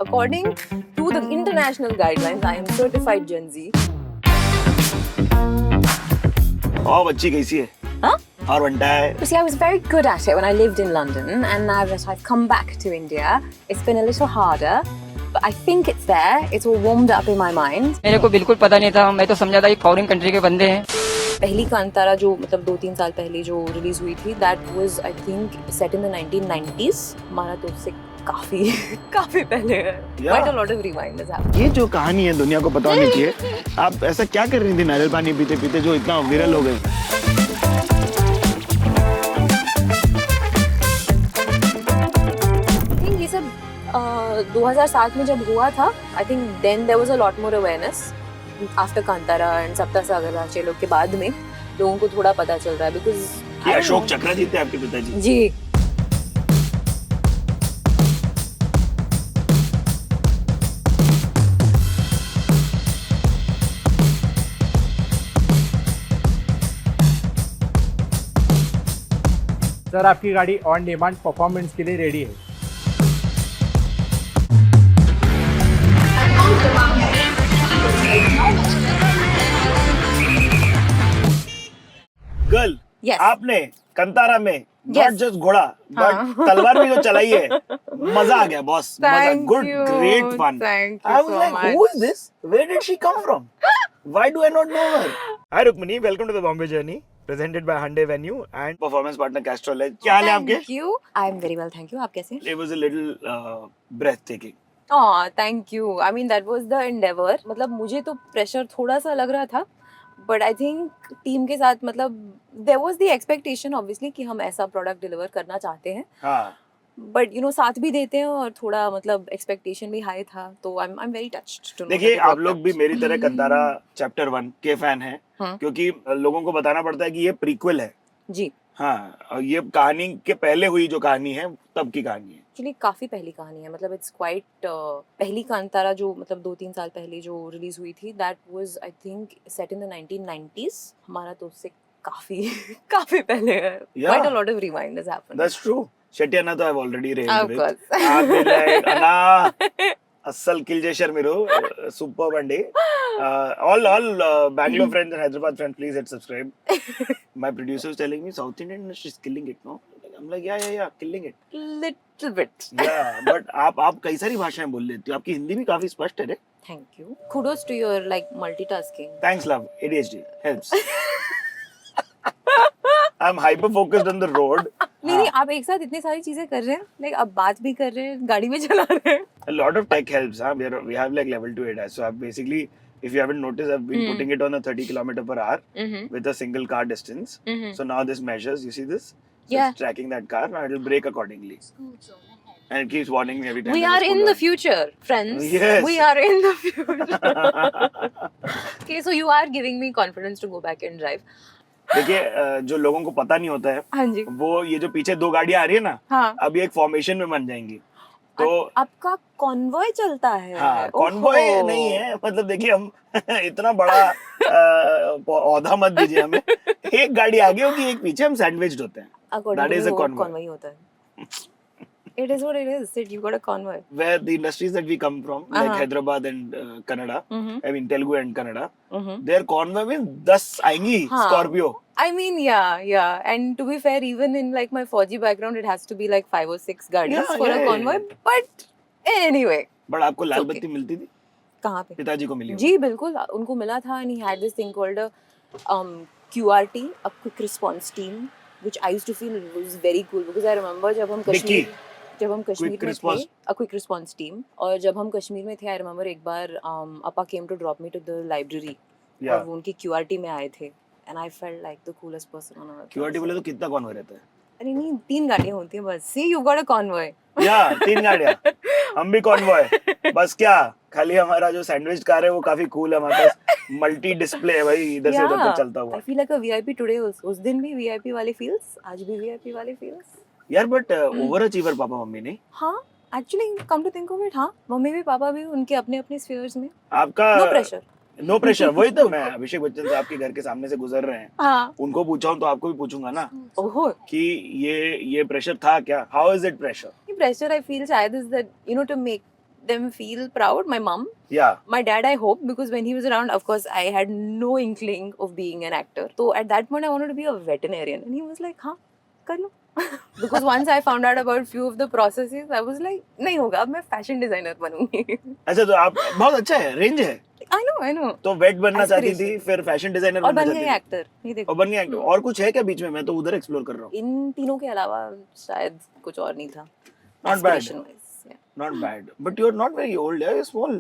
According to the international guidelines, I am certified Gen Z. और बच्ची कैसी है? Huh? और बनता है? You see, I was very good at it when I lived in London, and now that I've come back to India, it's been a little harder. But I think it's there. It's all warmed up in my mind. मेरे को बिल्कुल पता नहीं था, मैं तो समझा था ये फॉरेन कंट्री के बंदे हैं। पहली कांतारा जो मतलब 2-3 साल पहले जो रिलीज हुई थी, that was I think set in the 1990s. हमारा तो उससे काफी पहले है. Quite a lot of rewind has happened. ये जो कहानी है दुनिया को पता होनी चाहिए। आप ऐसा क्या कर रही थी नारियल पानी पीते पीते जो इतना वायरल हो गई? I think ये सब 2007 में जब हुआ था, I think then there was a lot more awareness after Kantara and सप्तासागर लोग के बाद में लोगों को थोड़ा पता चल रहा है because अशोक चक्रा जीते आपके पिताजी? जी सर आपकी गाड़ी ऑन डिमांड परफॉर्मेंस के लिए रेडी है। Girl, Yes. आपने कंतारा में नॉट Yes. जस्ट घोड़ा बट तलवार भी जो चलाई है, मजा आ गया बॉस। मजा, Thank good, you. Great fun. Thank you I was so like, much. who is this? Where did she come from? Why do I not know her? Hi Rukmini, welcome to the Bombay Journey, presented by Hyundai Venue and performance partner Castrol है। क्या हाल है आपके? Thank you. I'm very well, thank you. आप कैसे? It was a little breathtaking. Oh, thank you. I mean, that was the endeavor. मतलब मुझे तो pressure थोड़ा सा लग रहा था, but I think टीम के साथ मतलब there was the expectation obviously कि हम ऐसा प्रोडक्ट डिलीवर करना चाहते हैं, हाँ। but you know साथ भी देते हैं और थोड़ा मतलब expectation भी हाई था, तो I'm very touched to know देखिए that it आप worked लोग out. भी मेरी तरह कंतारा चैप्टर 1 के फैन हैं, हाँ. क्योंकि लोगों को बताना पड़ता है कि ये प्रीक्वल है। जी हाँ, और ये कहानी के पहले हुई जो कहानी है तब की कहानी है। एक्चुअली काफी पहली कहानी है, मतलब इट्स क्वाइट पहली कांतारा जो मतलब 2-3 साल पहले जो रिलीज हुई थी, that was I think set in the 1990s. हमारा तो उससे काफी पहले है. Yeah. Quite a lot of rewind has happened. That's true. Shettyana तो I've already Of railed with. course. I've been like, Anna, అస్సలు కిల్ చేశారు మీరు. సూపర్ అండి. All Bangalore friends and Hyderabad friends, please hit subscribe. My producer is telling me South Indian industry is killing it, no? I'm like, yeah, killing it. Little bit. Yeah, but आप कई सारी भाषाएं बोल लेती हो. आपकी हिंदी भी काफी स्पष्ट है रे. Thank you. Kudos to your like multitasking. Thanks, love. ADHD helps. I'm hyper focused on the road. नहीं आप एक साथ इतनी सारी चीजें कर रहे हैं, लाइक आप बात भी कर रहे हैं, गाड़ी भी चला रहे हैं. A lot of tech helps. Huh? We have like level 2 ADAS. So I've basically, if you haven't noticed, I've been putting it on a 30 km/h with a single car distance. So now this measures. You see this? So Yeah. It's tracking that car. Now it'll brake accordingly. And it keeps warning me every time. We there's a are in school the run. future, friends. Yes. We are in the future. Okay, so you are giving me confidence to go back and drive. देखिए जो लोगों को पता नहीं होता है, हाँ जी. वो ये जो पीछे 2 गाड़ियां आ रही है ना, हाँ. अभी एक फॉर्मेशन में बन जाएंगी. तो आपका कॉन्वॉय चलता है. हाँ, कॉन्वॉय ओहो. नहीं है, मतलब देखिए हम इतना बड़ा औधा मत दीजिए हमें. एक गाड़ी आगे होगी, एक पीछे, हम सैंडविच्ड होते हैं. According That to is a you, वो convoy. convoy होता है. It is what it is. That you got a convoy. Where the industries that we come from, like Uh-huh. Hyderabad and Kannada, Mhm. I mean Telugu and Kannada, Mhm. their convoy में 10 आएंगी हाँ. Scorpio. I mean, yeah. And to be fair, even in like my 4G background, it has to be like 5 or 6 गाड़ियाँ Yeah, for yeah, a convoy. yeah. But anyway, But आपको लाल Okay. बत्ती मिलती थी? कहाँ पे? पिताजी को मिली होगी. जी बिल्कुल, उनको मिला था. And he had this thing called a QRT, a quick response team, which I used to feel was very cool because I remember जब हम कश्मीर Quick में response. थे, a quick response team, और जब हम कश्मीर में थे, I remember एक बार appa came to drop me to the library. Yeah. और वो उनकी QRT में आए थे. And I felt like the coolest person on earth. QRT बोले तो कितना convoy रहता है? अरे नहीं, 3 गाड़ियाँ होती हैं बस. See, you got a convoy. या 3 गाड़ियाँ. हम भी कॉन्वॉय. बस क्या, खाली हमारा जो सैंडविच कार है वो काफी कूल है. हमारे पास मल्टी डिस्प्ले है भाई, इधर से उधर तक चलता हुआ. I feel like a VIP today also. उस दिन भी VIP वाले feels, आज भी VIP वाले feels. यार but over achiever papa mummy नहीं. हाँ, actually come to think of it, हाँ, मम्मी भी पापा भी उनके अपने अपने spheres में. आपका No pressure. No pressure. वही तो मैं अभिषेक बच्चन से आपके घर के सामने से गुजर रहे हैं, हाँ. उनको पूछा हूँ तो आपको भी पूछूंगा ना ओहो. कि ये प्रेशर था क्या. How is it pressure? ये pressure I feel शायद is that you know to make them feel proud. My mom, Yeah. my dad, I hope, because when he was around, of course, I had no inkling of being an actor. So at that point, I wanted to be a veterinarian, and he was like, "हाँ, कर लो." Because once I found out about few of the processes, I was like, नहीं होगा, अब मैं fashion designer बनूंगी. अच्छा तो आप बहुत अच्छा है, रेंज है. I know. तो वेट बनना चाहती थी, Aspiration. फिर फैशन डिजाइनर और बनना बन चाहती गई थी. एक्टर. ये देखो. और बन गया एक्टर. और कुछ है क्या बीच में? मैं तो उधर एक्सप्लोर कर रहा हूँ. इन तीनों के अलावा शायद कुछ और नहीं था. Not bad. Aspiration-wise, yeah. Not bad. But you're not very old, yeah? You're small.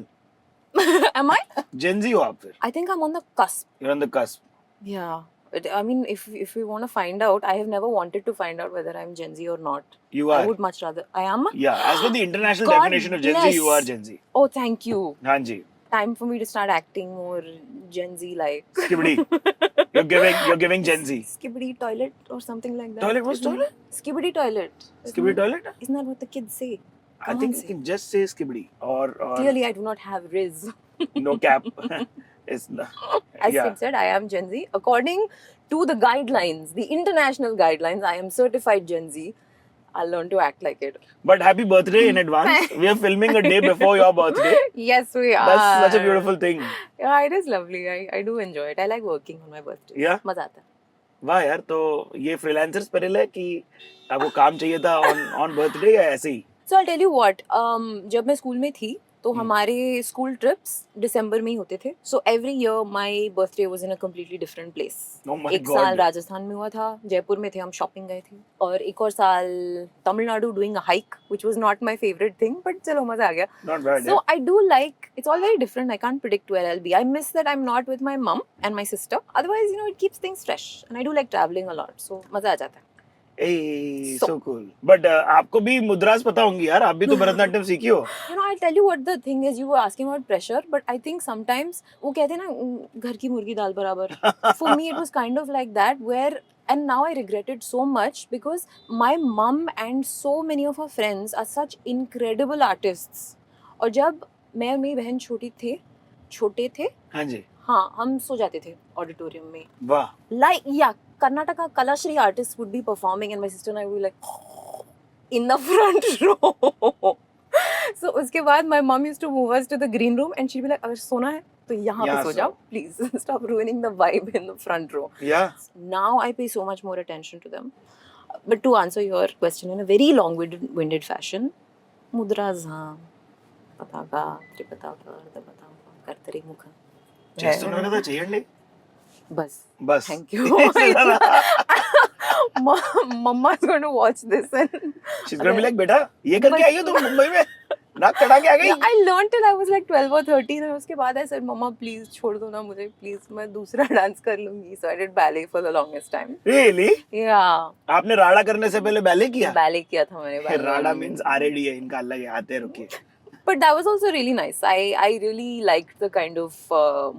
Am I? Gen Z हो आप फिर. I think I'm on the cusp. You're on the cusp. Yeah. I mean, if we want to find out, I have never wanted to find out whether I'm Gen Z or not. You I are. would much rather. I am? Yeah, as per the international God definition of Gen Z, bless. you are Gen Z. Oh, thank you. हाँ जी. Time for me to start acting more Gen Z like. Skibidi. You're giving Gen Z. Skibidi toilet or something like that. Toilet? What's Isn't toilet? it? Skibidi toilet. Skibidi toilet? Isn't that what the kids say? I think you can just say skibidi or Clearly, I do not have Riz. no cap. It's not. As Yeah. Sid said, I am Gen Z. According to the guidelines, the international guidelines, I am certified Gen Z. I'll learn to act like it. But happy birthday in advance. We are filming a day before your birthday. Yes, we are. That's such a beautiful thing. Yeah, it is lovely. I do enjoy it. I like working on my birthday. Yeah? मजा आता है. वाह यार, तो ये freelancers पर है कि आपको काम चाहिए था on birthday या ऐसे ही? So I'll tell you what. जब मैं स्कूल में थी तो हमारे स्कूल ट्रिप्स दिसंबर में ही होते थे. So every year my birthday was in a completely different place. Oh my एक God. साल राजस्थान में हुआ था, जयपुर में थे, हम शॉपिंग गए थे. और एक और साल Tamil Nadu doing a hike, which was not my favorite thing, but चलो मजा आ गया. Not bad. So I do like, it's all very different. I can't predict where I'll be. I miss that I'm not with my mom and my sister. Otherwise, it keeps things fresh. And I do like traveling a lot. So मजा आ जाता है. Hey, So- so cool. But आपको भी मुद्रास पता होंगी यार, आप भी तो भरतनाट्यम सीखी हो. I'll tell you what the thing is. You were asking about pressure, but I think sometimes वो कहते हैं ना घर की मुर्गी दाल बराबर. For me, it was kind of like that where, and now I regret it so much because my mom and so many of her friends are such incredible artists. और जब मैं और मेरी बहन छोटे थे, हाँ जी. हाँ, हम सो जाते थे ऑडिटोरियम में. वाह. Like, yeah, Karnataka Kalashri artists would be performing and my sister and I would be like in the front row. So उसके बाद my mom used to move us to the green room and she'd be like, अगर सोना है तो यहाँ पे यहाँ सो सो. जाओ, please stop ruining the vibe in the front row. Yeah. Now I pay so much more attention to them. But to answer your question in a very long-winded fashion, mudras हाँ, पताका, त्रिपताका, अर्धपताका, कर्तरी मुखा. Chest होने का तो चाहिए नहीं. बस. बस. Thank you. Mama is going to watch this and She's gonna be like, बेटा ये करके आई हो तुम मुंबई में, नाक कटा के आ गई. yeah, I learned till I was like 12 or 13 and उसके बाद I said, Mama please छोड़ दो ना मुझे, please मैं दूसरा डांस कर लूंगी. So I did ballet for the longest time. Really? Yeah, आपने राड़ा करने से पहले बैले किया? ballet किया था मैंने. ballet. राड़ा means RAD है, इनका अलग है, आते रुकिए. But that was also really nice. I really liked the kind of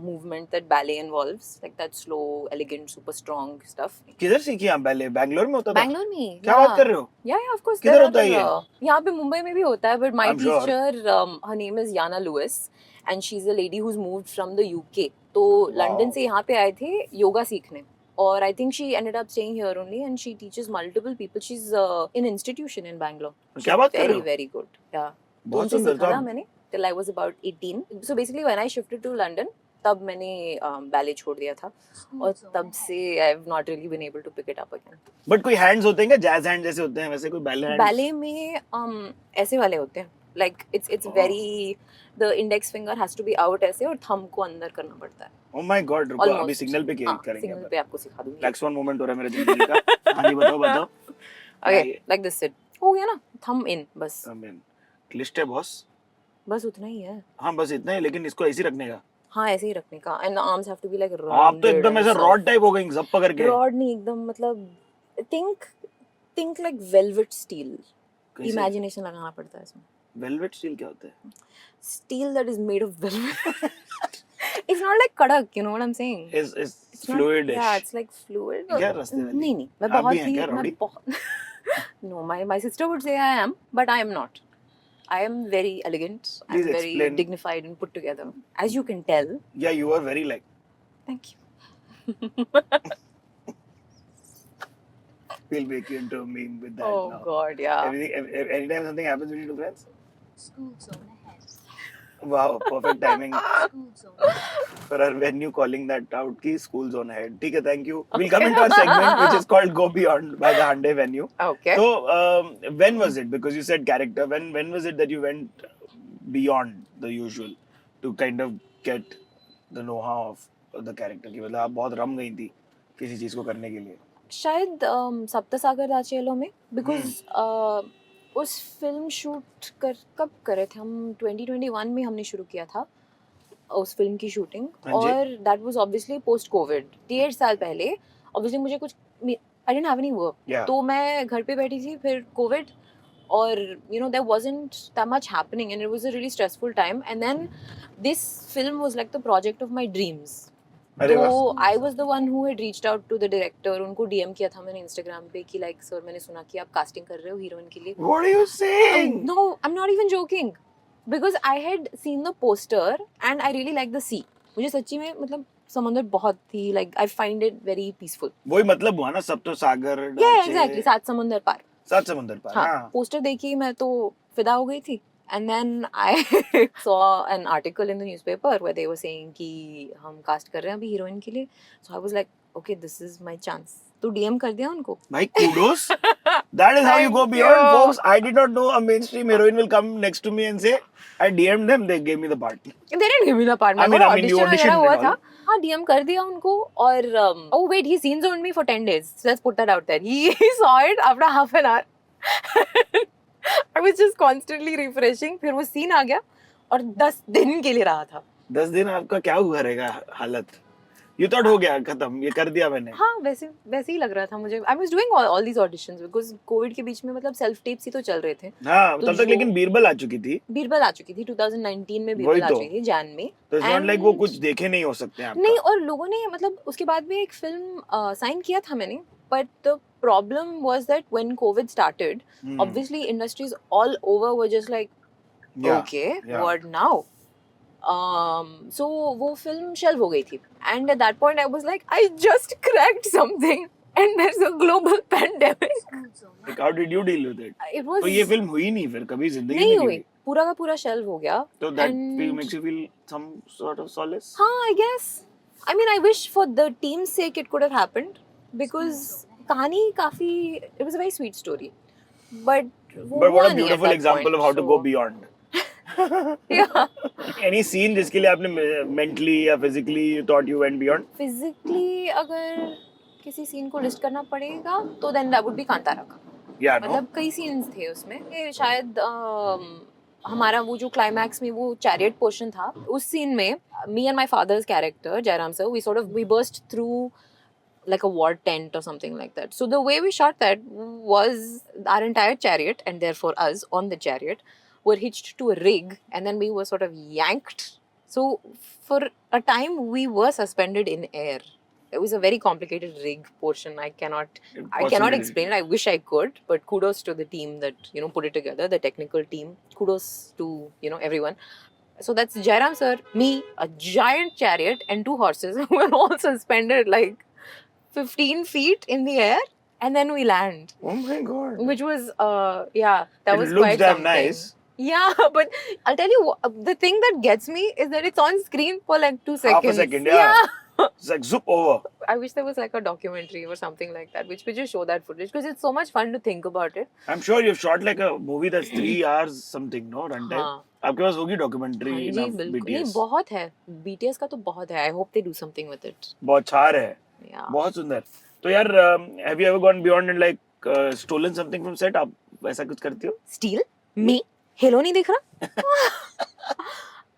movement that ballet involves, like that slow, elegant, super strong stuff. किधर सीखी आप बैले? बैंगलोर में होता था? Bangalore में. क्या बात कर रहे हो? Yeah, of course. किधर there होता है are, ये? यहाँ पे मुंबई में भी होता है, but my I'm sure. teacher, her name is Yana Lewis, and she's a lady who's moved from the UK. तो लंदन से यहाँ पे आए थे योगा सीखने. और I think she ended up staying here only, and she teaches multiple people. She's in institution in Bangalore. क्या बात कर रहे Very, हो? very good. Yeah. बहुत उनसे सुंदर. सीखा तो था मैंने till I was about 18. So basically when I shifted to London, तब मैंने बैले छोड़ दिया था और तब से I have not really been able to pick it up again. But कोई हैंड्स होते हैं क्या? जैज हैंड जैसे होते हैं वैसे कोई बैले हैंड? बैले में ऐसे वाले होते हैं. Like it's very, the index finger has to be out ऐसे और thumb को अंदर करना पड़ता है. Oh my God, रुको Almost. अभी सिग्नल पे हाँ, करेंगे. सिग्नल पे आपको सिखा दूंगी. ब्लैक स्वान मोमेंट हो रहा है मेरे जिंदगी का. हाँ जी बताओ. Okay, like this sit. हो गया ना? Thumb in बस. आमीन. क्लिस्ट है बॉस. बस उतना ही है. हाँ बस इतना ही, लेकिन इसको ऐसे ही रखने का. हाँ ऐसे ही रखने का. And the arms have to be like आप तो rounded एकदम and ऐसा soft. रॉड टाइप हो गई सब पकड़ के. Rod नहीं एकदम, मतलब think like velvet steel. कैसे? Imagination लगाना पड़ता है इसमें. वेलवेट स्टील क्या होता है? Steel that is made of velvet. It's not like kadak, you know what I'm saying? Is It's not- fluid. Yeah, it's like fluid. क्या रास्ते वाली? नहीं मैं आप बहुत भी हैं ही क्या मैं Rouri? No, my sister would say I am, but I am not. I am very elegant. I'm Please very explain. dignified and put together, as you can tell. Yeah, you are very like. Thank you. We'll make you into a meme with that Oh now. God, yeah. Anytime something happens between two friends. School zone ahead. Wow, perfect timing for our venue calling that out ki school zone hai. ठीक है, thank you. We'll come into our segment which is called Go Beyond by the Hyundai venue. Okay. So when was it? Because you said character. When was it that you went beyond the usual to kind of get the know-how of the character? कि मतलब आप बहुत रम गई थी किसी चीज को करने के लिए. शायद सप्तसागर दाचियोलो में बिकॉज उस फिल्म शूट कब करे थे हम 2021 में हमने शुरू किया था उस फिल्म की शूटिंग हाँ जी. और that was obviously post Covid 1.5 साल पहले ऑब्वियसली मुझे कुछ I didn't have any work Yeah. तो मैं घर पे बैठी थी फिर कोविड और you know there wasn't that much happening and it was a really stressful time and then this film was like the project of my dreams अरे वाह. तो I was the one who had reached out to the director उनको DM किया था मैंने Instagram पे कि like sir मैंने सुना कि आप कास्टिंग कर रहे हो हीरोइन के लिए What are you saying? no I'm not even joking because I had seen the poster and I really like the sea मुझे सच्ची में मतलब समुंदर बहुत ही like I find it very peaceful वही मतलब हुआ ना सब तो सागर yeah डाचे, exactly सात समुंदर पार सात समुंदर पार. हाँ हाँ. पोस्टर देखी मैं तो फिदा हो गई थी and then I saw an article in the newspaper where they were saying कि हम कास्ट कर रहे हैं अभी हीरोइन के लिए so I was like okay this is my chance तो डीएम कर दिया उनको भाई kudos. That is how you go Thank beyond, you. folks. I did not know a mainstream heroine will come next to me and say, I DM'd them, they gave me the part. they didn't give me the part I mean, you audition auditioned वगैरह हुआ and था all. हाँ DM कर दिया उनको और oh wait he scenes on me for 10 days so let's put that out there he saw it after half an hour I was just constantly refreshing फिर वो सीन आ गया और 10 दिन के लिए रहा था 10 दिन आपका क्या हुआ रहेगा हालत? You thought हो गया खत्म, ये कर दिया मैंने. हाँ वैसे वैसे ही लग रहा था मुझे I was doing all these auditions because COVID के बीच में मतलब सेल्फ टेप्स ही तो चल रहे थे हाँ, तो तब तक जो- लेकिन बीरबल आ चुकी थी. बीरबल आ चुकी थी 2019 में वही बीरबल आ तो. चुकी थी जैन में तो इट्स नॉट And- लाइक वो कुछ देखे नहीं हो सकते हैं नहीं आपका. और लोगों ने मतलब उसके बाद भी एक फिल्म साइन किया था मैंने but the problem was that when Covid started Hmm. obviously industries all over were just like Yeah, okay yeah. what now so वो film shelve हो गई थी and at that point I was like I just cracked something and there's a global pandemic Like, how did you deal with it? it was तो ये film हुई नहीं फिर कभी जिंदगी नहीं में हुई पूरा का पूरा shelve हो गया तो that And- makes you feel some sort of solace. हाँ I guess I mean I wish for the team's sake it could have happened because कहानी काफी it was a very sweet story but वो But what हुआ a नहीं at beautiful that example point, of how to so- go beyond. yeah Any scene जिसके लिए आपने mentally या physically you thought you went beyond? Physically अगर किसी scene को लिस्ट करना पड़ेगा तो then that would be Kantara का Yeah, no. मतलब कई सीन्स थे उसमें ये शायद हमारा वो जो क्लाइमैक्स में वो चैरियट पोर्शन था उस सीन में me and my father's character Jayaram sir we sort of we burst through like a war tent or something like that. So the way we shot that was our entire chariot and therefore us on the chariot were hitched to a rig and then we were sort of yanked. So for a time we were suspended in air. It was a very complicated rig portion. I cannot Possibly. explain it. I wish I could, but kudos to the team that put it together, the technical team. Kudos to everyone. So that's Jairam sir, me, a giant chariot, and 2 horses who were all suspended like 15 feet in the air, and then we land, Oh my god. which was that It was looks quite damn something. nice. Yeah, but I'll tell you the thing that gets me is that it's on screen for like 2 seconds. Half a second, yeah. It's like zoop over. I wish there was like a documentary or something like that, which would just show that footage because it's so much fun to think about it. I'm sure you've shot like a movie that's 3 hours something, no? Runtime. हाँ आपके पास होगी documentary हाँ enough जी बिल्कुल नहीं BTS. बहुत है BTS का तो बहुत है. I hope they do something with it. बहुत छार है. Yeah. बहुत सुंदर. तो यार have you ever gone beyond and like stolen something from set? आप ऐसा कुछ करती हो? Steal? Me? Hello नहीं दिख रहा?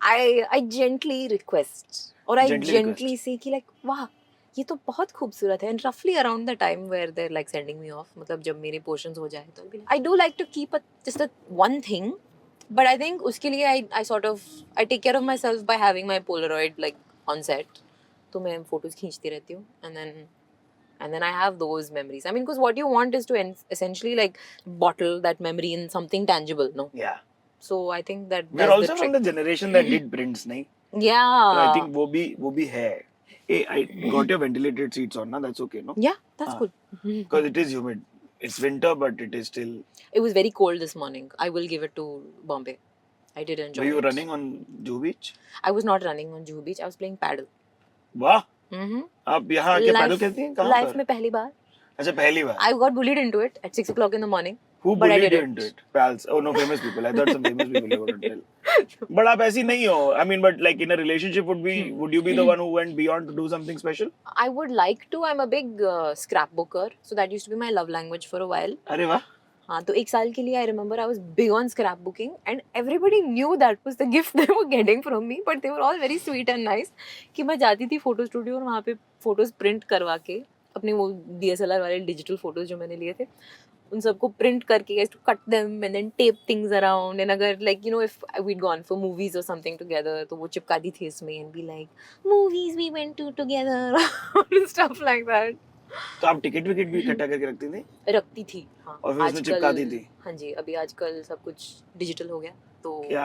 I gently request or I Gently gently say कि like वाह ये तो बहुत खूबसूरत है and roughly around the time where they're like sending me off मतलब जब मेरे portions हो जाए तो I'll be like, I do like to keep just a one thing but I think उसके लिए I sort of I take care of myself by having my Polaroid like on set तो मैं photos खींचती रहती हूँ and then I have those memories. I mean, because what you want is to essentially like bottle that memory in something tangible, no? Yeah. So I think that We're that's also the from trick. the generation that did prints, नहीं? Yeah. So I think वो भी है. Hey, I got your ventilated seats on, na? That's okay, no? Yeah, that's Ah. good. Because it is humid. It's winter, but it is still. It was very cold this morning. I will give it to Bombay. I did enjoy Were you it. running on Juhu Beach? I was not running on Juhu Beach. I was playing paddle. वाह, Mm-hmm. आप यहाँ आके पैदल खेलती हैं कहाँ Life पर? में पहली बार. अच्छा पहली बार. I got bullied into it at 6 o'clock in the morning. Who but I bullied did you into it? Pals. Oh no, famous people. I thought some famous people you were going to tell. But आप ऐसी नहीं हो. I mean, but like in a relationship, would you be the one who went beyond to do something special? I would like to. I'm a big scrapbooker, so that used to be my love language for a while. अरे वाह. हाँ, तो एक साल के लिए I remember I was big on scrapbooking and everybody knew that was the gift they were getting from me, but they were all very sweet and nice. कि मैं जाती थी फोटो स्टूडियो और वहाँ पे फोटोज प्रिंट करवा के अपने वो DSLR वाले डिजिटल फोटोज जो मैंने लिए थे उन सबको प्रिंट करके to cut them and then tape things around and अगर like you know if we'd gone for movies or something together तो वो चिपका दी थी इसमें and be like movies we went to together stuff like that. तो आप ticket wicket भी इकट्ठा करके रखती थी? रखती थी हाँ. और फिर उसमें चिपकाती थी? हाँ जी, अभी आजकल सब कुछ डिजिटल हो गया तो क्या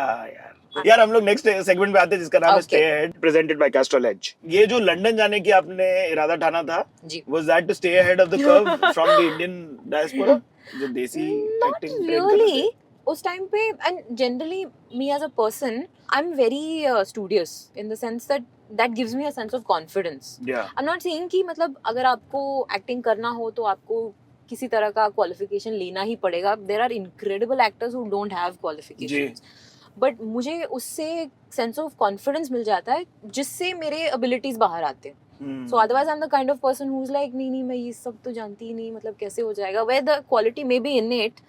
यार हम लोग नेक्स्ट सेगमेंट पे आते हैं जिसका नाम है Okay. Stay ahead presented by Castrol Edge. ये जो लंदन जाने की आपने इरादा ठाना था, जी. was that to stay ahead of the curve from the Indian diaspora? जो देसी Not एक्टिंग ट्रेन कर रहे really. उस टाइम पे and generally me as a person I'm very studious in the sense that gives me a sense of confidence. थे. Yeah. I'm not saying कि मतलब अगर आपको एक्टिंग करना हो तो आपको किसी तरह का क्वालिफिकेशन लेना ही पड़ेगा. There are incredible actors who don't have qualifications. But मुझे उससे सेंस ऑफ कॉन्फिडेंस मिल जाता है जिससे मेरे एबिलिटीज बाहर आते हैं. सो otherwise I am the kind of person who is like नहीं मैं ये सब तो जानती ही नहीं, मतलब कैसे हो जाएगा. Where the quality may be in it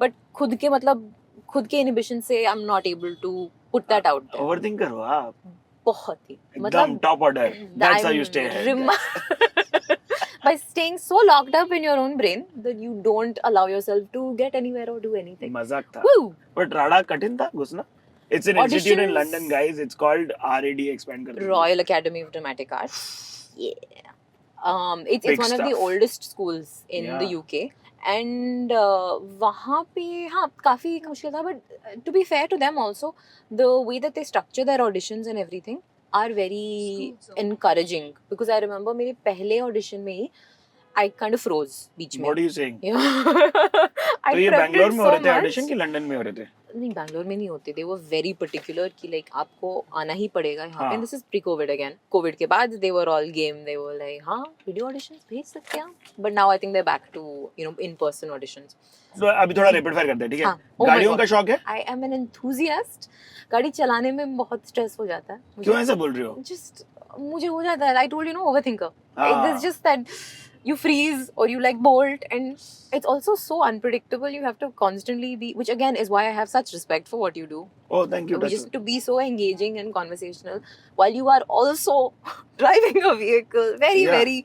but खुद के इनहिबिशन से I am not able to put that out there. Overthinker हो आप. बहुत ही एकदम top order. That's how you stay ahead. by staying so locked up in your own brain that you don't allow yourself to get anywhere or do anything. मजाक था. Woo! But राडा कठिन था घुसना. It's an institute in Auditions. London, guys. It's called RAD. Expand कर दो. Royal Academy of Dramatic Arts. Yeah. It's Big one of the stuff. oldest schools in the Yeah. UK. And वहाँ पे हाँ काफ़ी मुश्किल था, but to be fair to them also, the way that they structure their auditions and everything are very encouraging. Because I remember मेरे पहले audition में ही I kind of froze बीच में. What are you saying? Yeah. I तो ये prepped Bangalore it में हो रहे so थे much. ऑडिशन कि लंदन में हो रहे थे? नहीं बैंगलोर में नहीं होते. दे वर वेरी पर्टिकुलर कि लाइक आपको आना ही पड़ेगा यहाँ पे. हाँ. This is pre covid again. Covid के बाद they were all game. They were like हाँ वीडियो ऑडिशंस भेज सकते हैं आप. But now I think they back to you know in person auditions. तो अभी थोड़ा रैपिड फायर करते हैं, ठीक है? हाँ. Oh my गाड़ियों God. का शौक है? I am an enthusiast. गाड़ी चलाने में बहुत स्ट्रेस हो जाता है मुझे. क्यों ऐसा बोल रही हो? जस्ट मुझे हो जाता है. I told you know overthinker. हाँ. It's just that you freeze or you like bolt, and it's also so unpredictable. You have to constantly be, which again is why I have such respect for what you do. Oh, thank you. Just to be so engaging and conversational while you are also driving a vehicle Yeah. very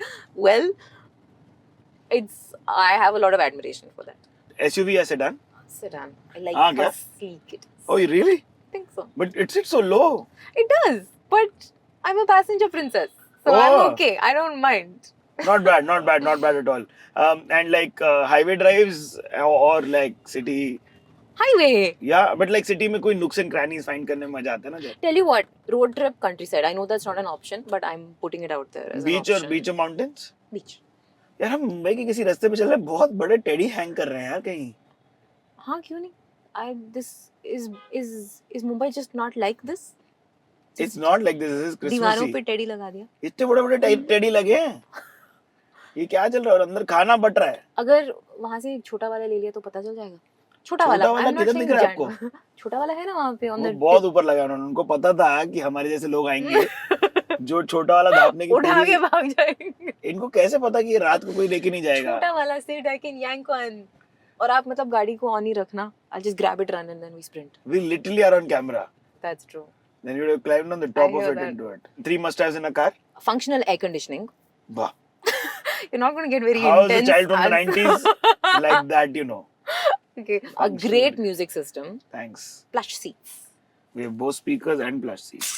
well. I have a lot of admiration for that. SUV या sedan? Sedan. I like हाँ, how क्या? sleek it is. Oh, you really? I think so. But it sits so low. It does, but I'm a passenger princess, so I'm Oh. okay. I don't mind. Not bad at all. And like highway drives or like city. Highway. Yeah, but like city में कोई nooks and crannies find करने में मजा आता है ना जब. Tell you what, road trip countryside. I know that's not an option, but I'm putting it out there as Beach an और option. beach और mountains. Beach. यार हम मुंबई के किसी रास्ते पे चल रहे हैं, बहुत बड़े टेडी हैंग कर रहे हैं यार कहीं. हाँ क्यों नहीं? This is Mumbai just not like this? It's not like this is दीवारों Christmassy. पे टेडी लगा दिया. इतने बड़े बड़े टेडी लगे हैं. ये क्या चल रहा है? और अंदर खाना बट रहा है. अगर वहाँ से एक छोटा वाला ले लिया तो पता चल जाएगा. छोटा छोटा वाला. वाला I'm not किधर saying दिख रहा है giant. छोटा वाला है ना वहाँ पे on वो the बहुत ऊपर लगा उन्होंने. उनको पता था कि हमारे जैसे लोग आएंगे जो छोटा वाला दापने की उठा के पूरी. भाग जाएंगे. इनको कैसे पता कि ये रात को कोई लेके नहीं जाएगा? छोटा वाला seat I can yank on. और आप मतलब गाड़ी को ऑन ही रखना. I'll just grab it, run and then we sprint. We literally are on camera. That's true. Then you would have climbed on the top I of hear it that. into it. 3 must-haves in a car. Functional air conditioning. Wow. You're not going to get very How is a intense. child from the answers. 90s like that, you know? Okay. A Functional. great music system. Thanks. Plush seats. We have both speakers and plush seats.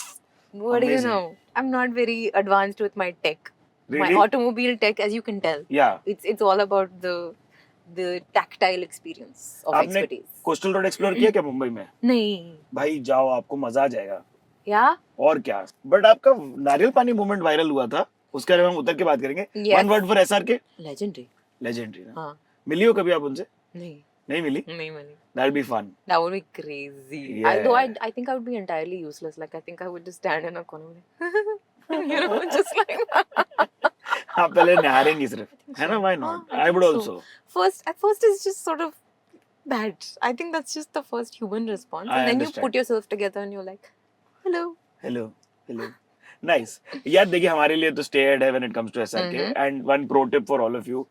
What do you Amazing. know? I'm not very advanced with my tech. Really? My automobile tech, as you can tell. Yeah. It's all about the tactile experience of आपने expertise. Coastal road explore किया क्या मुंबई में? नहीं. भाई जाओ, आपको मजा आ जाएगा. Yeah? और क्या. बट आपका नारियल पानी मूवमेंट वायरल हुआ था, उसके बारे में हम उतर के बात करेंगे. Yes. One word for SRK. Legendary. Legendary ना. हाँ. मिली हो कभी आप उनसे? नहीं. नहीं मिली? नहीं मिली. That'll be fun. That would be crazy. Yeah. Though I think I would be entirely useless. Like I think I would just stand in a corner, you know, just like that. आप पहले नहारेंगी सिर्फ, है ना? Why not? I would also. At first it's just sort of bad. I think that's just the first human response, I and then understand. you put yourself together and you're like, hello. Hello. Nice. यार देखिए हमारे लिए तो stay ahead है when it comes to SRK. And one pro tip for all of you,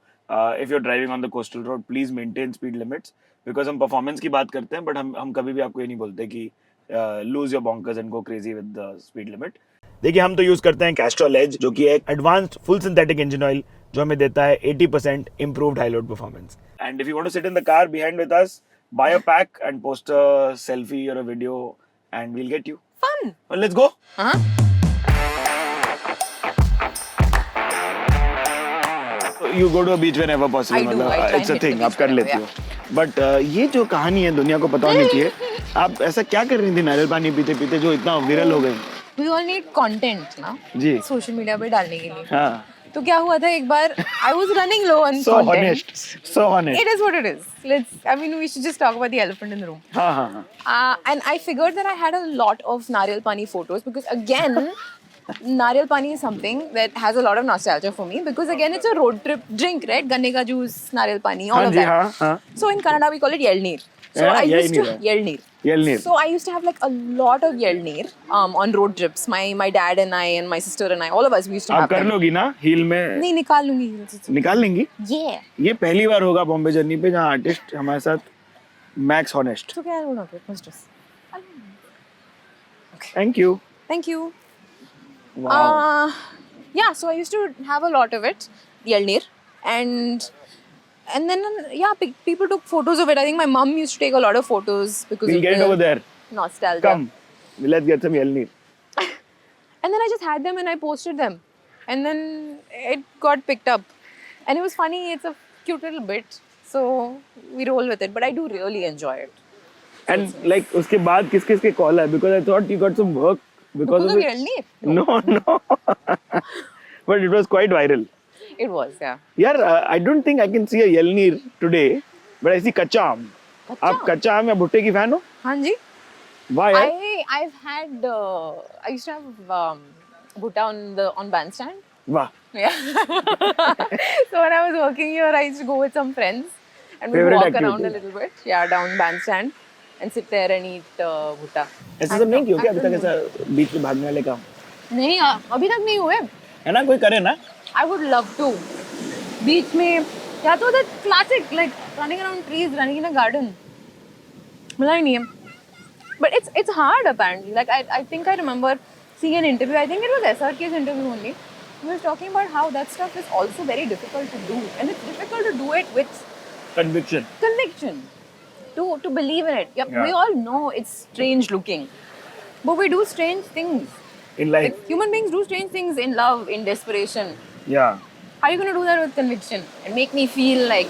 if you're driving on the coastal road, please maintain speed limits. Because हम performance की बात करते हैं, but हम कभी भी आपको ये नहीं बोलते कि lose your bonkers and go crazy with the speed limit. देखिए हम तो यूज करते हैं Castrol Edge, जो कि एक advanced full synthetic engine oil जो हमें देता है 80% improved high load performance. And if you want to sit in the car behind with us, buy a pack and post a selfie or a video, and we'll get you. Fun. Well, let's go. Huh? You go to a beach whenever possible. I do. मतलब, I try it's and a hit the thing. beach आप कर लेती हो. But ये जो कहानी है दुनिया को पता होनी चाहिए. आप ऐसा क्या कर रही थी नारियल पानी पीते पीते जो इतना वायरल हो गई? We all need content ना. जी. सोशल मीडिया पे डालने के लिए. हाँ. तो क्या हुआ था एक बार I was running low on So content. honest. So honest. It is what it is. I mean, we should just talk about the elephant in the room. हाँ हाँ हाँ. And I figured that I had a lot of Nariyal Pani photos because again, Nariyal Pani is something that has a lot of nostalgia for me because again, it's a road trip drink, right? Ganne ka juice, Nariyal Pani, all हाँ of ji that. हाँ हाँ. So in Kannada we call it Yelnir. So Yeah, I used to Yelnir. Yelnir. So I used to have like a lot of Yelnir on road trips. My dad and I and my sister and I, all of us, we used to आप have कर them. लोगी ना heal में? नहीं निकाल लूंगी. निकाल लेंगी? Yeah. ये पहली बार होगा बॉम्बे जर्नी पे जहाँ आर्टिस्ट हमारे साथ मैक्स हॉनेस्ट. So क्या होना है? Let's just. Thank you. Thank you. Wow. Yeah, so I used to have a lot of it, Yelnir, and then people took photos of it. I think my mom used to take a lot of photos because We'll of get it the over there. nostalgia. Come. Let's get some Yelnir. And then I just had them and I posted them, and then it got picked up, and it was funny. It's a cute little bit, so we roll with it. But I do really enjoy it. And like उसके बाद किस किस के call है? Because I thought you got some work because of it. Yelnir? No. But it was quite viral. It was, yeah. यार, I don't think I can see a Yelnir today, but I see कच्चा आम. आप कच्चा आम या भुट्टे की fan हो? हाँ जी. वाह यार. I've had I used to have bhutta on bandstand. वाह. Yeah. So when I was working here, I used to go with some friends and we'd Favorite walk activity. around a little bit. Yeah, down bandstand and sit there and eat bhutta. ऐसा सब नहीं किया क्या अभी तक ऐसा बीच में भागने वाले काम? नहीं, अभी तक नहीं हुए. है ना, कोई करे ना? I would love to. Beach में या तो that classic like running around trees, running in a garden. मिला ही नहीं है. But it's hard apparently. Like I think I remember seeing an interview. I think it was SRK's interview only. He was talking about how that stuff is also very difficult to do, and it's difficult to do it with Conviction. conviction. To believe in it. Yeah, Yeah. we all know it's strange looking, but we do strange things. In life. Like, human beings do strange things in love, in desperation. Yeah. How are you going to do that with conviction and make me feel like,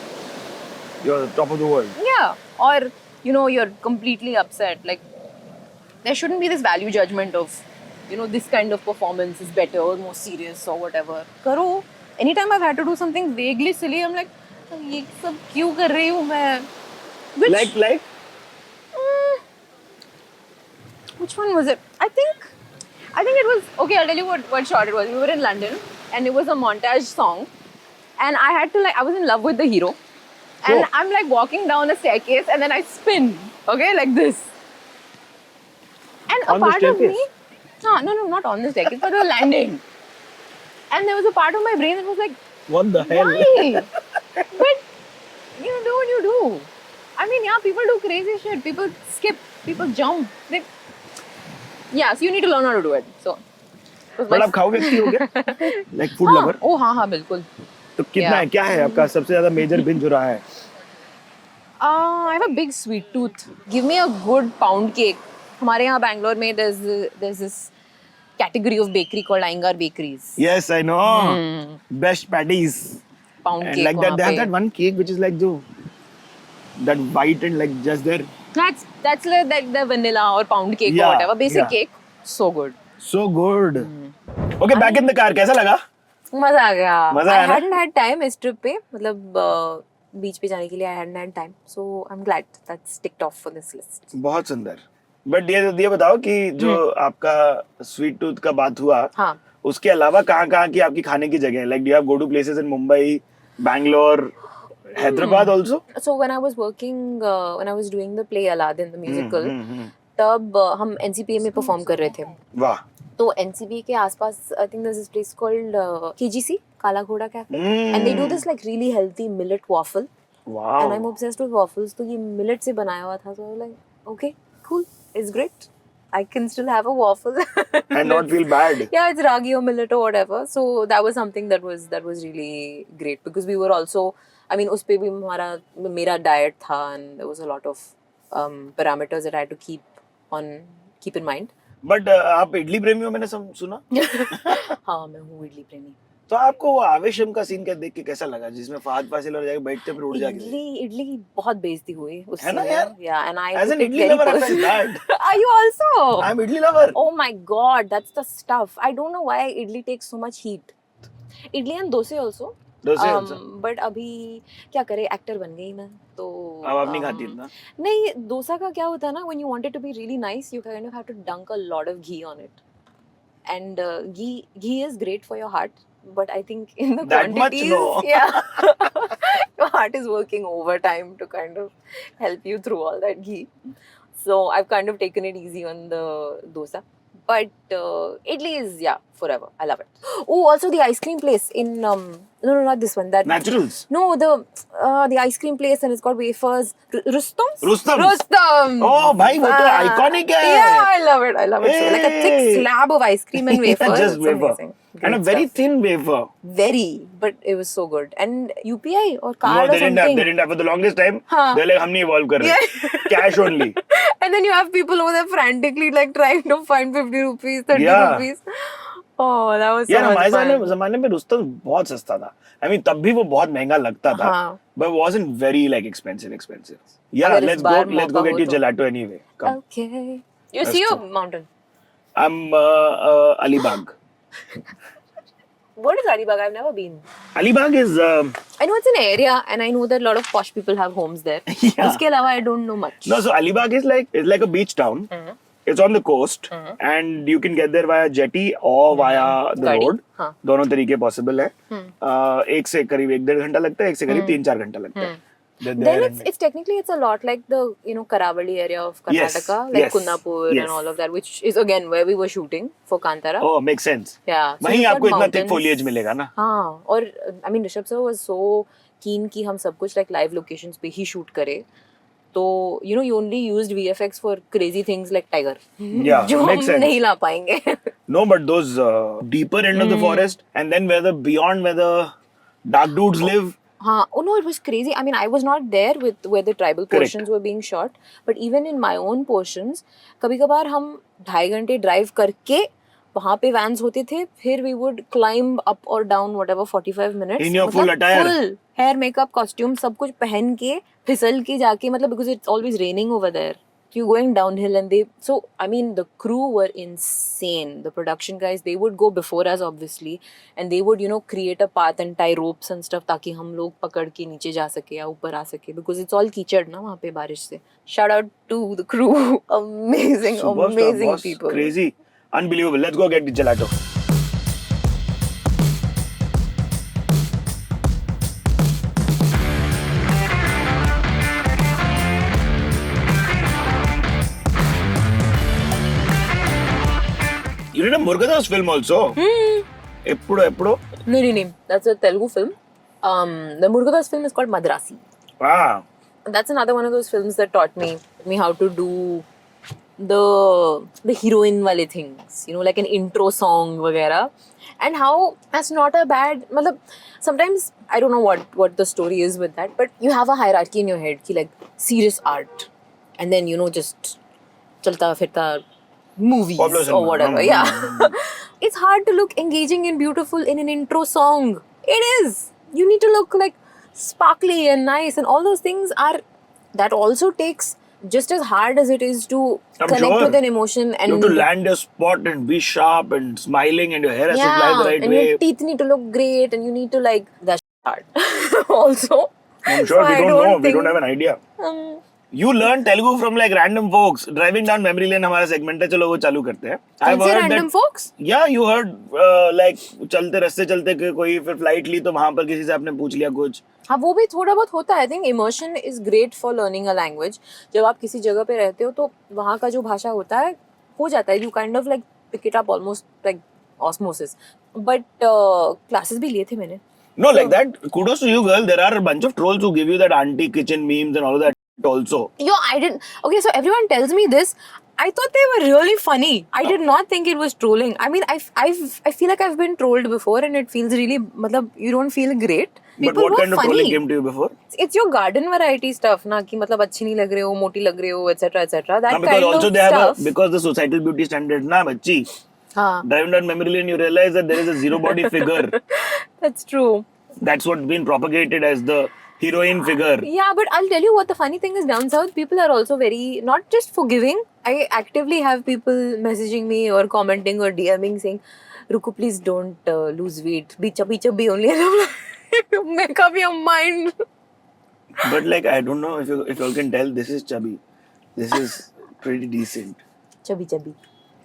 You're the top of the world. yeah, or you're completely upset. Like, there shouldn't be this value judgment of, this kind of performance is better or more serious or whatever. Karo. Anytime I've had to do something vaguely silly, I'm like, ये सब क्यों कर रही हूँ मैं? Like? Which one was it? I think it was, okay, I'll tell you what shot it was. We were in London and it was a montage song and I had to I was in love with the hero and Oh. I'm like walking down the staircase and then I spin, okay, like this. And On a the part of staircase? me, no, not on the staircase, but the landing. And there was a part of my brain that was like, What the hell? why? But do what you do. I mean, yeah, people do crazy shit. People skip, people jump. Yeah, so you need to learn how to do it. So, But आप खाओ व्यक्ति हो क्या? Like food lover? हाँ, बिल्कुल. तो कितना है, क्या है आपका सबसे ज्यादा मेजर बिंज हो रहा है? I have a big sweet tooth. Give me a good pound cake. हमारे यहाँ बैंगलोर में there's this category of bakery called Iyengar Bakeries. Yes, I know. Best patties. Pound And cake like that, वहाँ they have पे. that one cake which is like that white and like just there. That's like the vanilla or pound cake or Yeah, whatever. Basic yeah. cake. So good. So good. Okay, back in the car. कैसा लगा? मजा आ गया. मजा I आया ना? hadn't had time इस trip पे. मतलब बीच पे जाने के लिए I hadn't had time. So I'm glad that's ticked off for this list. बहुत सुंदर. बट ये बताओ कि जो आपका स्वीट टूथ का बात हुआ, हाँ. उसके अलावा कहाँ की आपकी खाने की जगह है? Like do you have go to places in Mumbai, Bangalore, Hyderabad also? So when I was working, when I was doing the play Aladdin, the musical, तब हम NCPA में परफॉर्म कर रहे थे. वाह. तो NCPA के आसपास I think there's this place called KGC, काला घोड़ा cafe, and they do this like really healthy millet waffle. Wow. And I'm obsessed with waffles. तो ये millet से बनाया हुआ था, so I was like, okay, cool, it's great. I can still have a waffle And not feel bad. Yeah, it's ragi or millet or whatever. So that was something that was really great because we were also, I mean, उस पे भी मेरा diet था and there was a lot of parameters that I had to keep in mind. But आप इडली प्रेमी हो, मैंने सुना. हाँ, मैं हूँ इडली प्रेमी. तो आपको वो आवेशम का सीन देख के कैसा लगा, जिसमें फहद फासिल और जाके बैठते फिर उड़ जाके? इडली बहुत बेइज्जती हुई उस है ना scene यार? में. Yeah, and I As an took it idli very lover, I felt personally. bad. Are you also? I'm idli lover. Oh my god, that's the stuff. I don't know why idli takes so much heat. Idli and dosa also. डोसे also. But अभी क्या करे, actor बन गई मैं तो अब आप नहीं खाती इतना? नहीं, डोसा का क्या होता है ना, when you want it to be really nice you kind of have to dunk a lot of ghee on it, and ghee is great for your heart, but I think in the That much, quantities, no. yeah, your heart is working overtime to kind of help you through all that ghee. So I've kind of taken it easy on the dosa. But idli is, yeah, forever. I love it. Oh, also the ice cream place in no, not this one. That Naturals. No, the ice cream place, and it's got wafers. Rustam's. Rustam. Oh, भाई वो तो iconic है. Yeah, I love it. I love it. So, like a thick Hey. slab of ice cream and wafers. Just It's wafer. amazing. And a Great very stuff. thin wafer. Very, but it was so good. And UPI or No, card or they didn't have. something. They didn't have for the longest time. हाँ. They're like हम नहीं evolve कर रहे. Cash only. And then you have people over there frantically like trying to find 50 rupees, 30 Yeah. rupees. Oh, that was so यार much हमारे fun. जमाने में रुस्तम बहुत सस्ता था. I mean तब भी वो बहुत महंगा लगता था. हाँ. But it wasn't very like expensive. Yeah, अगर इस let's बार go मौका get हो your तो. gelato anyway. Come. Okay. You That's see a true. mountain. I'm Alibag. What is Alibag? I've never been. Alibag is I know it's an area, and I know that a lot of posh people have homes there. Yeah. उसके अलावा I don't know much. no. So Alibag is like a beach town. It's on the coast, and you can get there via jetty or via the गाड़ी. road. हाँ. दोनों तरीके possible है. एक से करीब 1-1.5 घंटा लगता है, एक से करीब 3-4 घंटा लगता है. Then it's technically it's a lot like the Karavali area of Karnataka, Yes, like yes, Kundapur yes. and all of that, which is again where we were shooting for Kantara. Oh, makes sense. Yeah. So वहीं you've got आपको इतना thick mountains. foliage मिलेगा ना. हाँ, और I mean Rishabh sir was so keen कि हम सब कुछ like live locations पे ही shoot करे. तो you only used VFX for crazy things like tiger. Yeah, जो makes हम sense. नहीं ला पाएंगे. No, but those deeper end of the forest, and then where the dark dudes live. हाँ, oh no, it was crazy. I mean, I was not there with where the tribal portions were being shot, but even in my own portions, कभी-कभार हम 2.5 घंटे drive करके वहाँ पे vans होते थे, फिर we would climb up or down whatever 45 minutes. In your full attire. Full hair, makeup, costume, सब कुछ पहन के फिसल के जाके, मतलब because it's always raining over there. You're going downhill and so I mean the crew were insane. The production guys, they would go before us obviously, and they would create a path and tie ropes and stuff ताकि हम लोग पकड़ के नीचे जा सके या ऊपर आ सके, because it's all कीचड़ ना वहाँ पे बारिश से. Shout out to the crew. Amazing, Superstar, amazing boss. people. Crazy. Unbelievable. Let's go get the gelato. You did a Murugadas film also. Eppudo. No. That's a Telugu film. The Murugadas film is called Madrasi. Wow. That's another one of those films that taught me how to do the heroine wale things, like an intro song वगैरह, and how that's not a bad, मतलब sometimes I don't know what the story is with that, but you have a hierarchy in your head कि like serious art, and then just चलता फिरता movies Popular or cinema. whatever. Yeah. It's hard to look engaging and beautiful in an intro song. It is. You need to look like sparkly and nice, and all those things that also takes just as hard as it is to I'm connect sure. with an emotion, and You have to land your spot and be sharp and smiling, and your hair has to fly the right and way. your teeth need to look great, and you need to like that's hard. Also, I'm sure So we I don't don't know. We think- don't have an idea. Um, You learn Telugu from like random folks. Driving down memory lane हमारा segment है, चलो वो चालू करते हैं. I've कौन से heard random that. folks? Yeah, you heard like चलते रास्ते चलते कोई फिर फ्लाइट ली तो वहां पर किसी से आपने पूछ लिया कुछ. हाँ वो भी थोड़ा बहुत होता है. I think immersion is great for learning a language. जब आप किसी जगह पे रहते हो तो वहाँ का जो भाषा होता है हो जाता है. You kind of like pick it up almost like osmosis. But classes भी लिए थे मैंने. No, like that. Kudos to you, girl. There are a bunch of trolls who give you that auntie kitchen memes and all of that also. Yo, I didn't. Okay, so everyone tells me this. I thought they were really funny. I did not think it was trolling. I mean, I feel like I've been trolled before, and it feels really. मतलब you don't feel great. But People what were kind of funny. trolling came to you before? It's your garden variety stuff, ना कि मतलब अच्छी नहीं लग रहे हो, मोटी लग रहे हो, etc. etc. That because kind also of they have stuff. because the societal beauty standards ना बच्ची. हाँ, Driving down memory lane, you realize that there is a zero body figure. that's true. That's what's been propagated as the heroine figure. Yeah, but I'll tell you what the funny thing is, down south people are also very not just forgiving. I actively have people messaging me or commenting or DMing saying, "Ruku, please don't lose weight. Be chubby only." And I'm like, make up your mind. But like I don't know if you all can tell, this is chubby. This is pretty decent. Chubby.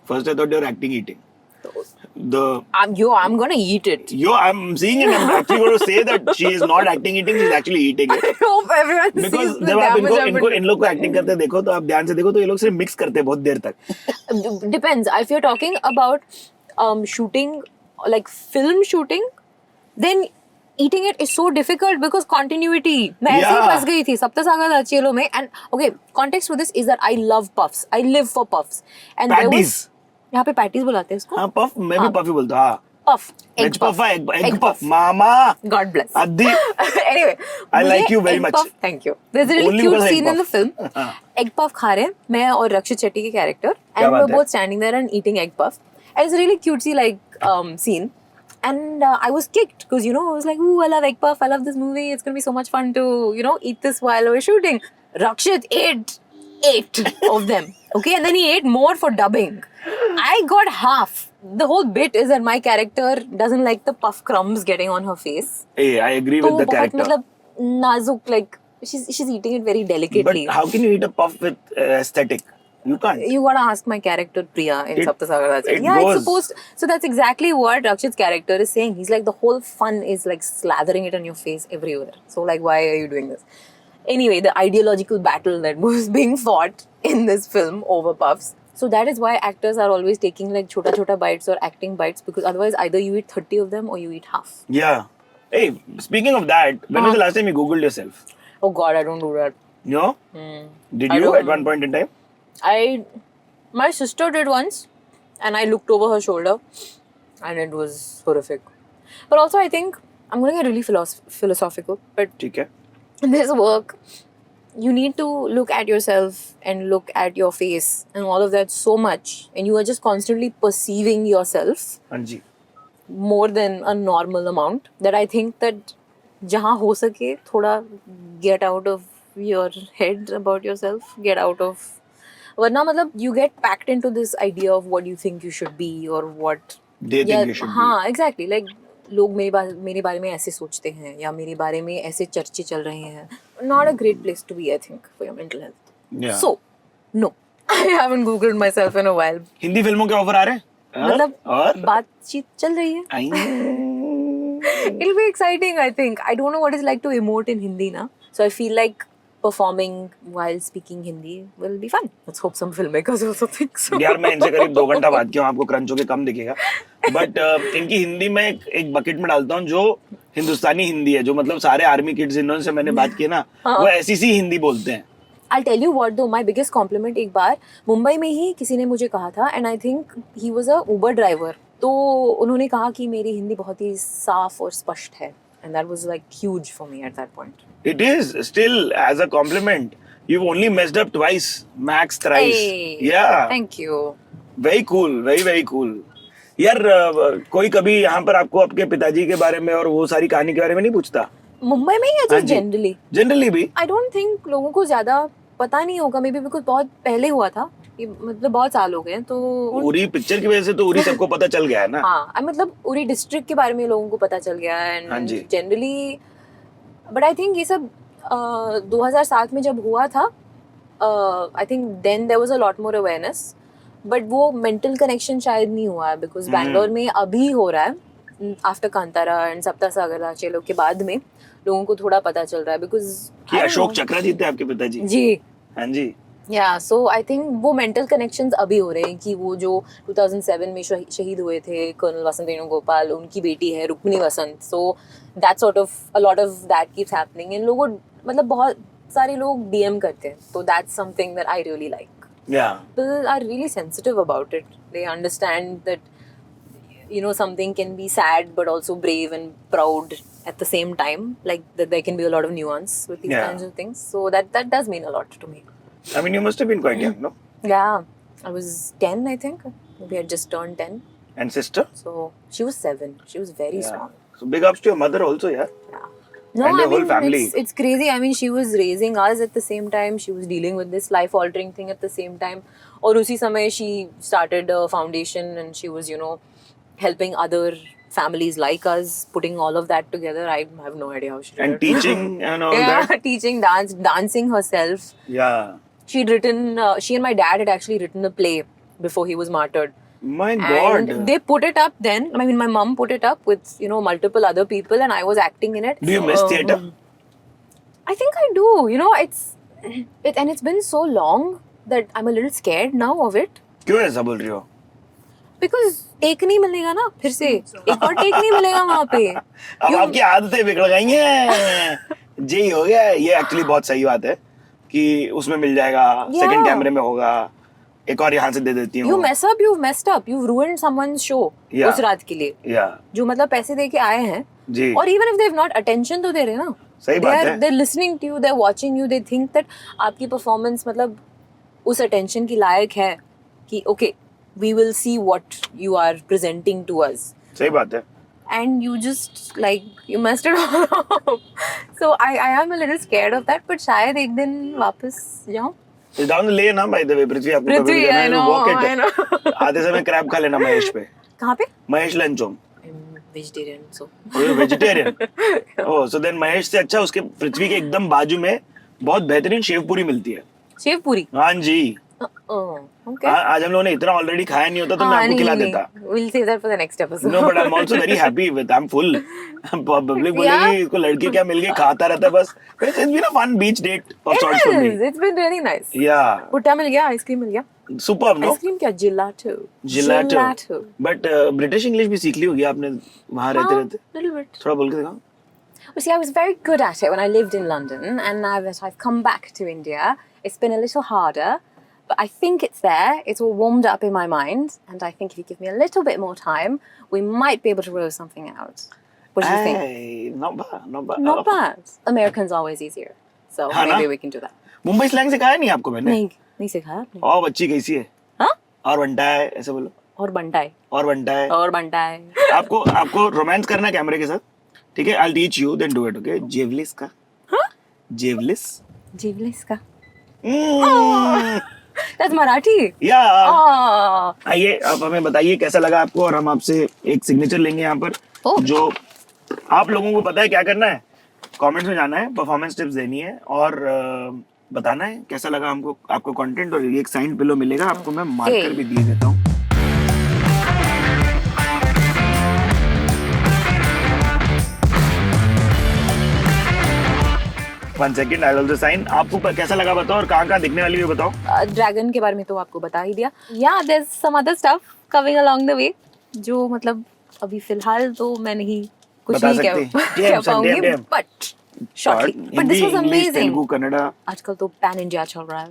First I thought you were acting eating. I'm gonna eat it. I'm seeing it. I'm actually going to say that she is not acting eating. She's actually eating it. I hope everyone Because sees the जब आप damage I've been इन लोग को acting करते देखो तो आप ध्यान से देखो तो ये लोग सिर्फ मिक्स करते हैं बहुत देर तक. Depends. If you're talking about shooting, like film shooting, then eating it is so difficult because continuity. मैं ऐसे ही Yeah. फंस गई थी सप्तसागर दाचिलो में. And okay, context for this is that I love puffs. I live for puffs. And there Patties. was यहाँ पे patties बुलाते हैं इसको. हाँ पफ मैं भी पफ ही बोलता हूँ. Puff. Veg puff है egg puff. puff. Mama. God bless. अद्दी. Anyway, I like मुझे you very egg much. puff- Thank you. There's a really Only cute because egg scene in the puff. film. हाँ. Egg puff खा रहे हैं मैं और रक्षित शेट्टी के character, क्या and बात we're है? both standing there and eating egg puff. And it's a really cutesy like scene. And I was kicked because I was like, "Ooh, I love egg puff. I love this movie. It's gonna be so much fun to eat this while we're shooting." Rakshit ate 8 of them. Okay, and then he ate more for dubbing. I got half. The whole bit is that my character doesn't like the puff crumbs getting on her face. Hey, I agree तो with the बहुत character. मतलब नाजुक, like she's eating it very But delicately. how can you eat a puff with aesthetic? You can't. You gotta ask my character Priya in It- Saptasagar. it Yeah, goes. it's supposed. So that's exactly what Rakshit's character is saying. He's like, the whole fun is like slathering it on your face everywhere. So like, why are you doing this? Anyway, the ideological battle that was being fought in this film over puffs. So that is why actors are always taking like chota bites or acting bites, because otherwise either you eat 30 of them or you eat half. Yeah. Hey, speaking of that, when was the last time you Googled yourself? Oh God, I don't do that. No? Did I you don't- at one point in time? My sister did once, and I looked over her shoulder, and it was horrific. But also, I think I'm gonna get really philosophical. But ठीक है. in this work, you need to look at yourself and look at your face and all of that so much, and you are just constantly perceiving yourself हाँ जी. more than a normal amount, that I think that जहाँ हो सके थोड़ा get out of your head about yourself, get out of, वरना मतलब you get packed into this idea of what you think you should be or what They think you should be. हाँ exactly, like लोग मेरे बारे में ऐसे सोचते हैं या मेरे बारे में ऐसे चर्चे चल रहे हैं. Not a great place to be, I think, for your mental health. Yeah. So no, I haven't googled myself in a while. Hindi फिल्मों के ऑफर आ रहे हैं? मतलब और बातचीत चल रही है. It'll be exciting, I think. I don't know what it's like to emote in Hindi now. So I feel like performing while speaking Hindi will be fun. Let's hope some filmmakers also think so. यार मैं इनसे करीब 2 घंटा बात किया हूँ, आपको crunch होके कम दिखेगा. बट इनकी हिंदी में एक बकेट में डालता हूँ जो हिंदुस्तानी हिंदी है, जो मतलब सारे आर्मी किड्स जिन्होंने से मैंने बात की ना, वो ऐसी सी हिंदी बोलते हैं. I'll tell you what though, my biggest compliment एक बार मुंबई में ही किसी ने मुझे कहा था, and I think he was a Uber driver. तो उन्होंने कहा कि मेरी हिंदी बहुत ही साफ और स्पष्ट है, and that was like huge for me at that point. It is still as a compliment. You've only messed up twice, max thrice. Hey, Yeah. Thank you. Very cool, very cool. यार कोई कभी यहाँ पर आपको आपके पिताजी के बारे में और वो सारी कहानी के बारे में नहीं पूछता? मुंबई में या हाँ just जी. generally? जनरली भी. I don't think लोगों को ज्यादा पता नहीं होगा, मे बी बिकॉज बहुत पहले हुआ था, ये मतलब बहुत साल हो गए हैं, तो उरी पिक्चर की वजह से तो उरी सबको पता चल गया है ना. हाँ मतलब उरी डिस्ट्रिक्ट के बारे में लोगों को पता चल गया है, हाँ एंड जी. जनरली. बट आई थिंक ये सब 2007 में जब हुआ था, I think then there was a lot more awareness, but वो मेंटल कनेक्शन शायद नहीं हुआ है, बिकॉज बैंगलोर में अभी हो रहा है आफ्टर कांतारा एंड सप्ता सागरा चेलो के बाद में लोगों को थोड़ा पता चल रहा है, बिकॉज कि अशोक चक्रा जी थे आपके पिताजी। जी हाँ जी। या सो आई थिंक वो मेंटल कनेक्शंस अभी हो रहे हैं कि वो जो 2007 में शहीद हुए थे कर्नल वसंत वेणुगोपाल, उनकी बेटी है Rukmini Vasanth, so that sort of a lot of that keeps happening, इन लोगों मतलब बहुत सारे लोग डीएम करते हैं, तो that's something that I really like. Yeah. People are really sensitive about it. They understand that something can be sad but also brave and proud at the same time, like that there can be a lot of nuance with these Yeah. kinds of things, so that does mean a lot to me. I mean, you must have been quite young, no? Yeah, I was 10, I think. We had just turned 10. And sister? So she was 7. She was very Yeah. small. So big ups to your mother also, yeah. Yeah. No, And I your whole mean, family. it's crazy. I mean, she was raising us at the same time. She was dealing with this life-altering thing at the same time. और उसी समय she started a foundation and she was, helping other families like us, putting all of that together. I have no idea how she did And it. teaching and all Yeah, that. teaching dancing herself. Yeah. She'd written. She and my dad had actually written a play before he was martyred. My God. And they put it up then. I mean, my mom put it up with, multiple other people and I was acting in it. Do you miss theatre? I think I do. And it's been so long that I'm a little scared now of it. क्यों ऐसा बोल रही हो? Because take नहीं मिलेगा ना फिर से. एक और take नहीं मिलेगा वहाँ पे. अब आपकी आदतें बिगड़ गई हैं। जी हो गया। ये एक्चुअली बहुत सही बात है कि उसमें मिल जाएगा, सेकंड कैमरे में होगा, एक और यहाँ से दे देती हूँ। You mess up, you've messed up. You've ruined someone's show. Yeah. उस रात के लिए. Yeah. जो मतलब पैसे दे के आए हैं. जी। और even if they've not attention तो दे रहे ना. सही बात है। They're listening to you, they're watching you, they think that आपकी performance मतलब उस attention की लायक है कि okay, we will see what you are presenting to us. सही बात है। And you just you messed it all up. So I am a little scared of that, but शायद एक दिन वापस जाऊँ. It's down the lane ना by the way, पृथ्वी आपको कभी पृथ्वी, भी जाना है, I know, walk it. I know. आधे समय क्रैब खा लेना महेश पे। कहाँ पे? Mahesh lunch home. I'm vegetarian, so. Vegetarian. Oh, so then Mahesh से अच्छा उसके पृथ्वी के एकदम बाजू में बहुत बेहतरीन शेव पूरी मिलती है। शेव पूरी. हाँ जी। Okay. आज हम लोगों ने इतना ऑलरेडी खाया नहीं होता तो मैं आपको खिला देता। We'll save that for the next episode. No, but I'm also very happy with. I'm full. Pублिक बोलेगी Yeah. इसको लड़की क्या मिल गई, खाता रहता है बस। It's been a fun beach date of sorts for me. It's been really nice. Yeah. भुट्टा मिल गया, आइसक्रीम मिल गया. Superb, no? आइसक्रीम क्या? Gelato. Gelato. But British English भी सीख ली होगी आपने वहाँ रहते रहते। Little bit. थोड़ा बोल के दिखाओ। Well, see, I was very good at it when I lived in London, and now that I've come back to India, it's been a little harder. But I think it's there. It's all warmed up in my mind, and I think if you give me a little bit more time, we might be able to roll something out. What do you think? Hey, not bad, not bad. Not bad. American's always easier, so हाँ ना? maybe we can do that. Mumbai slang सिखाया नहीं आपको मैंने? नहीं सिखाया आपने? और बच्ची कैसी है? हाँ? और बनता है ऐसे बोलो। और बनता है. और बनता है। और बनता है. आपको रोमांस करना है कैमरे के साथ, ठीक है? I'll teach you, then do it, okay? जेवलिस का। हाँ? जेवलिस? जीवलिस का. Mm. That's Marathi. Yeah. Oh. आइए आप हमें बताइए कैसा लगा आपको, और हम आपसे एक सिग्नेचर लेंगे यहाँ पर, Oh. जो आप लोगों को पता है क्या करना है, कमेंट्स में जाना है, परफॉर्मेंस टिप्स देनी है और बताना है कैसा लगा हमको आपको कंटेंट, और एक साइंड पिलो मिलेगा आपको, मैं मार्कर भी दिए देता हूँ। One second, I'll also sign. आपको कैसा लगा बताओ, और कहाँ दिखने वाली है बताओ। ड्रैगन के बारे में तो आपको बता ही दिया. Yeah, there's some other stuff coming along the way, जो मतलब अभी फिलहाल तो मैं नहीं कुछ बता नहीं सकते। कह DM, पाऊंगी, DM. but shortly. But this was English, amazing. Telugu, Kannada. आजकल तो पैन इंडिया चल रहा है.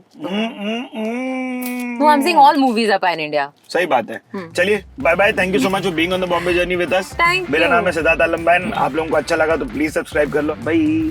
No, I'm saying all movies are pan India. सही बात है। चलिए bye bye, thank you so much for being on the Bombay journey with us. Thank मेरा you. नाम है सिद्धार्थ आलम बैन। आप लोगों को अच्छा लगा तो प्लीज सब्सक्राइब कर लो। बाय।